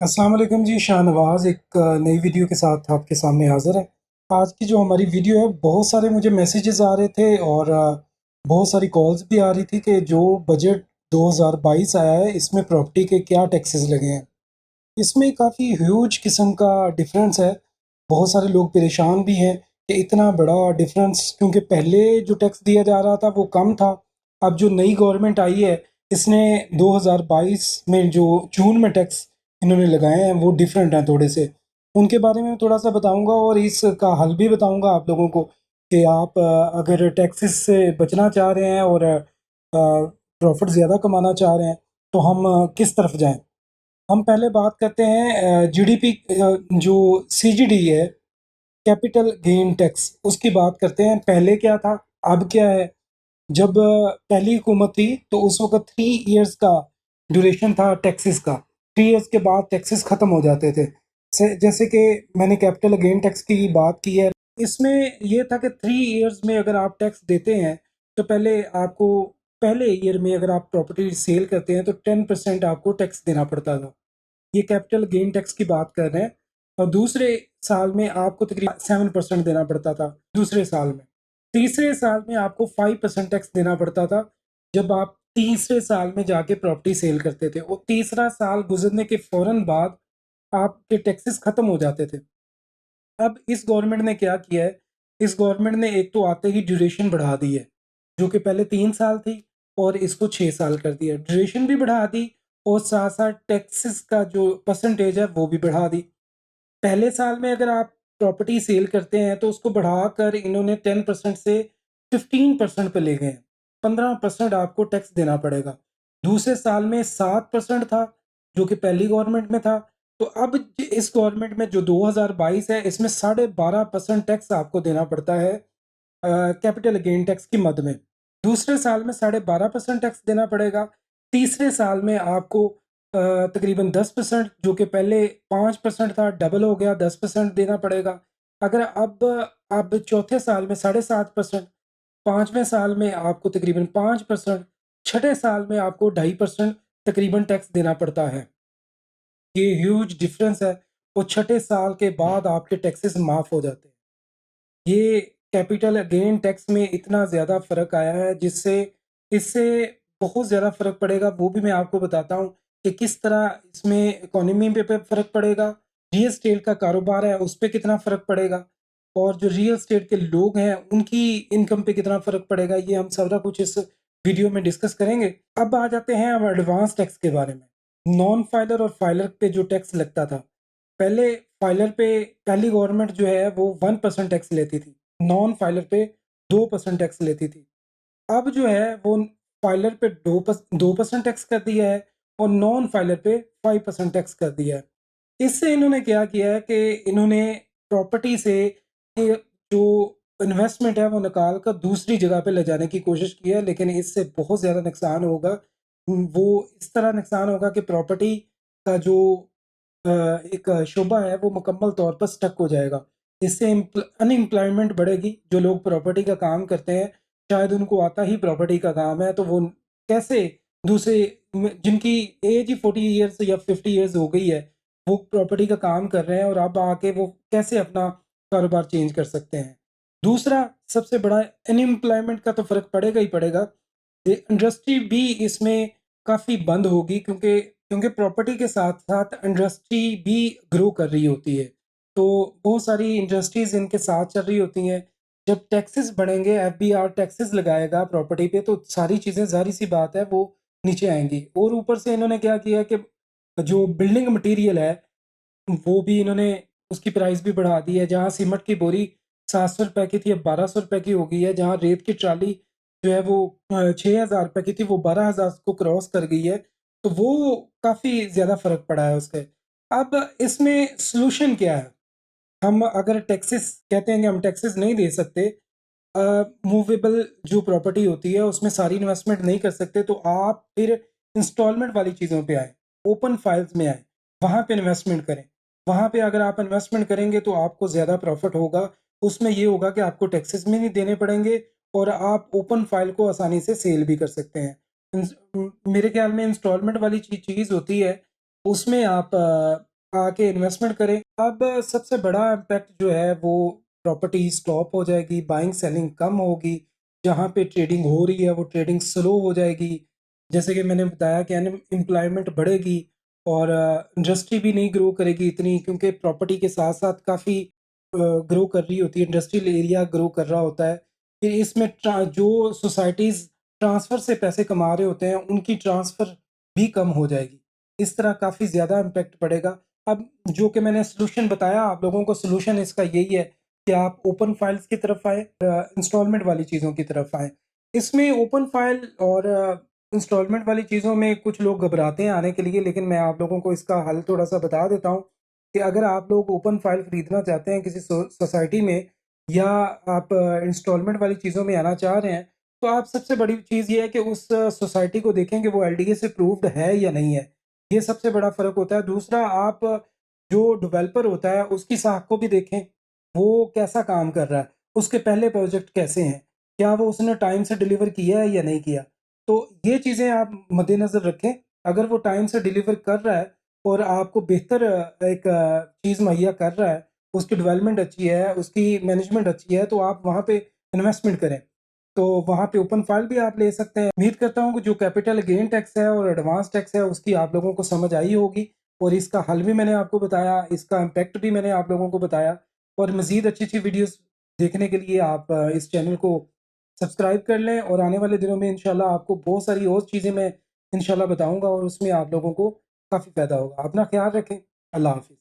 अस्सलाम वालेकुम जी, शाहनवाज़ एक नई वीडियो के साथ आपके सामने हाज़िर है। आज की जो हमारी वीडियो है, बहुत सारे मुझे मैसेजेस आ रहे थे और बहुत सारी कॉल्स भी आ रही थी कि जो बजट 2022 आया है, इसमें प्रॉपर्टी के क्या टैक्सेस लगे हैं। इसमें काफ़ी ह्यूज किस्म का डिफरेंस है। बहुत सारे लोग परेशान भी हैं कि इतना बड़ा डिफरेंस, क्योंकि पहले जो टैक्स दिया जा रहा था वो कम था। अब जो नई गवर्नमेंट आई है, इसने 2022 में जो जून में टैक्स इन्होंने लगाए हैं वो डिफरेंट हैं थोड़े से। उनके बारे में थोड़ा सा बताऊंगा और इसका हल भी बताऊंगा आप लोगों को कि आप अगर टैक्सेस से बचना चाह रहे हैं और प्रॉफिट ज़्यादा कमाना चाह रहे हैं तो हम किस तरफ जाएं। हम पहले बात करते हैं जीडीपी, जो सीजीडी है, कैपिटल गेन टैक्स, उसकी बात करते हैं। पहले क्या था, अब क्या है। जब पहली हुकूमत थी तो उस वक्त 3 इयर्स का ड्यूरेशन था टैक्सेस का। 3 इयर्स के बाद टैक्सेस ख़त्म हो जाते थे। जैसे कि मैंने कैपिटल गेन टैक्स की बात की है, इसमें ये था कि 3 इयर्स में अगर आप टैक्स देते हैं तो पहले आपको, पहले ईयर में अगर आप प्रॉपर्टी सेल करते हैं तो 10% आपको टैक्स देना पड़ता था। ये कैपिटल गेन टैक्स की बात कर रहे हैं। और दूसरे साल में आपको तकरीबन 7% देना पड़ता था दूसरे साल में। तीसरे साल में आपको 5% टैक्स देना पड़ता था जब आप तीसरे साल में जाके प्रॉपर्टी सेल करते थे। और तीसरा साल गुजरने के फ़ौरन बाद आपके टैक्सेस ख़त्म हो जाते थे। अब इस गवर्नमेंट ने क्या किया है, इस गवर्नमेंट ने एक तो आते ही ड्यूरेशन बढ़ा दी है, जो कि पहले 3 साल थी और इसको 6 साल कर दिया। ड्यूरेशन भी बढ़ा दी और साथ साथ टैक्सेस का जो परसेंटेज है वो भी बढ़ा दी। पहले साल में अगर आप प्रॉपर्टी सेल करते हैं तो उसको बढ़ाकर इन्होंने 10% से 15% पे ले गए हैं। 15% आपको टैक्स देना पड़ेगा। दूसरे साल में 7% था, जो कि पहली गवर्नमेंट में था। तो अब इस गवर्नमेंट में जो 2022 है, इसमें 12.5% टैक्स आपको देना पड़ता है कैपिटल गेन टैक्स की मद में। दूसरे साल में 12.5% टैक्स देना पड़ेगा। तीसरे साल में आपको तकरीबन 10%, जो कि पहले 5% था, डबल हो गया, 10% देना पड़ेगा। अगर अब चौथे साल में 7.5%, पाँचवें साल में आपको तकरीबन 5%, छठे साल में आपको 2.5% तकरीबन टैक्स देना पड़ता है। ये ह्यूज डिफरेंस है। और छठे साल के बाद आपके टैक्सेस माफ़ हो जाते हैं। ये कैपिटल गेन टैक्स में इतना ज़्यादा फ़र्क आया है, जिससे इससे बहुत ज़्यादा फ़र्क पड़ेगा। वो भी मैं आपको बताता हूँ कि किस तरह इसमें इकोनॉमी पे फ़र्क पड़ेगा, रियल एस्टेट का कारोबार है उस पे कितना फ़र्क पड़ेगा, और जो रियल एस्टेट के लोग हैं उनकी इनकम पे कितना फ़र्क पड़ेगा, ये हम सारा कुछ इस वीडियो में डिस्कस करेंगे। अब आ जाते हैं अब एडवांस टैक्स के बारे में। नॉन फाइलर और फाइलर पे जो टैक्स लगता था, पहले फाइलर पे पहली गवर्नमेंट जो है वो 1% टैक्स लेती थी, नॉन फाइलर पे 2% टैक्स लेती थी। अब जो है वो फाइलर पे 2% टैक्स कर दिया है और नॉन फाइलर पे 5% टैक्स कर दिया है। इससे इन्होंने क्या किया है कि इन्होंने प्रॉपर्टी से ये जो इन्वेस्टमेंट है वो निकाल कर दूसरी जगह पे ले जाने की कोशिश की है, लेकिन इससे बहुत ज़्यादा नुकसान होगा। वो इस तरह नुकसान होगा कि प्रॉपर्टी का जो एक शोबा है वो मुकम्मल तौर पर स्टक हो जाएगा। इससे अनएम्प्लॉयमेंट बढ़ेगी। जो लोग प्रॉपर्टी का काम करते हैं, शायद उनको आता ही प्रॉपर्टी का काम है, तो वो कैसे दूसरे जिनकी एज ही 40 ईयर्स या 50 ईयर्स हो गई है, वो प्रॉपर्टी का काम कर रहे हैं और अब आके वो कैसे अपना कारोबार चेंज कर सकते हैं। दूसरा सबसे बड़ा, अनएम्प्लॉयमेंट का तो फ़र्क पड़ेगा ही पड़ेगा। ये इंडस्ट्री भी इसमें काफ़ी बंद होगी, क्योंकि क्योंकि प्रॉपर्टी के साथ-साथ इंडस्ट्री भी ग्रो कर रही होती है। तो बहुत सारी इंडस्ट्रीज़ इनके साथ चल रही होती हैं। जब टैक्सेस बढ़ेंगे, एफबीआर टैक्सेस लगाएगा प्रॉपर्टी पे, तो सारी चीज़ें, ज़ाहिर-सी बात है, वो नीचे आएँगी। और ऊपर से इन्होंने क्या किया कि जो बिल्डिंग मटीरियल है, वो भी इन्होंने उसकी प्राइस भी बढ़ा दी है। जहाँ सीमेंट की बोरी ₹700 की थी, अब ₹1200 की हो गई है। जहाँ रेत की ट्राली जो है वो ₹6000 की थी, वो 12,000 को क्रॉस कर गई है। तो वो काफ़ी ज़्यादा फ़र्क पड़ा है उससे। अब इसमें सॉल्यूशन क्या है? हम अगर टैक्सेस कहते हैं कि हम टैक्सेस नहीं दे सकते, मूवेबल जो प्रॉपर्टी होती है उसमें सारी इन्वेस्टमेंट नहीं कर सकते, तो आप फिर इंस्टॉलमेंट वाली चीज़ों पे आएँ, ओपन फाइल्स में आएँ, वहाँ पे इन्वेस्टमेंट करें। वहाँ पे अगर आप इन्वेस्टमेंट करेंगे तो आपको ज़्यादा प्रॉफ़िट होगा। उसमें ये होगा कि आपको टैक्सेस भी नहीं देने पड़ेंगे और आप ओपन फाइल को आसानी से सेल भी कर सकते हैं। मेरे ख़्याल में इंस्टॉलमेंट वाली चीज़ होती है, उसमें आप आके इन्वेस्टमेंट करें। अब सबसे बड़ा इम्पैक्ट जो है वो प्रॉपर्टी स्टॉप हो जाएगी, बाइंग सेलिंग कम होगी, जहाँ पे ट्रेडिंग हो रही है वो ट्रेडिंग स्लो हो जाएगी। जैसे कि मैंने बताया कि अनएम्प्लॉयमेंट बढ़ेगी और इंडस्ट्री भी नहीं ग्रो करेगी इतनी, क्योंकि प्रॉपर्टी के साथ-साथ काफ़ी ग्रो कर रही होती है, इंडस्ट्रियल एरिया ग्रो कर रहा होता है। फिर इसमें जो सोसाइटीज़ ट्रांसफ़र से पैसे कमा रहे होते हैं, उनकी ट्रांसफ़र भी कम हो जाएगी। इस तरह काफ़ी ज़्यादा इम्पैक्ट पड़ेगा। अब जो कि मैंने सॉल्यूशन बताया आप लोगों को, सॉल्यूशन इसका यही है कि आप ओपन फाइल्स की तरफ आएँ, इंस्टॉलमेंट वाली चीज़ों की तरफ आएँ। इसमें ओपन फाइल और इंस्टॉलमेंट वाली चीज़ों में कुछ लोग घबराते हैं आने के लिए, लेकिन मैं आप लोगों को इसका हल थोड़ा-सा बता देता हूँ कि अगर आप लोग ओपन फाइल खरीदना चाहते हैं किसी सोसाइटी में, या आप इंस्टॉलमेंट वाली चीज़ों में आना चाह रहे हैं, तो आप सबसे बड़ी चीज़ ये है कि उस सोसाइटी को देखें कि वो एलडीए से अप्रूव्ड है या नहीं है। ये सबसे बड़ा फ़र्क होता है। दूसरा, आप जो डेवलपर होता है उसकी साख को भी देखें, वो कैसा काम कर रहा है, उसके पहले प्रोजेक्ट कैसे हैं, क्या वो उसने टाइम से डिलीवर किया है या नहीं किया। तो ये चीज़ें आप मद्देनज़र रखें। अगर वो टाइम से डिलीवर कर रहा है और आपको बेहतर एक चीज़ मुहैया कर रहा है, उसकी डेवलपमेंट अच्छी है, उसकी मैनेजमेंट अच्छी है, तो आप वहाँ पे इन्वेस्टमेंट करें। तो वहाँ पे ओपन फाइल भी आप ले सकते हैं। उम्मीद करता हूँ कि जो कैपिटल गेन टैक्स है और एडवांस टैक्स है उसकी आप लोगों को समझ आई होगी, और इसका हल भी मैंने आपको बताया, इसका इम्पैक्ट भी मैंने आप लोगों को बताया। और मज़ीद अच्छी-अच्छी वीडियोज़ देखने के लिए आप इस चैनल को सब्सक्राइब कर लें, और आने वाले दिनों में इंशाल्लाह आपको बहुत सारी और चीज़ें मैं इंशाल्लाह बताऊँगा, और उसमें आप लोगों को काफ़ी फ़ायदा होगा। अपना ख़्याल रखें। अल्लाह हाफ़िज़।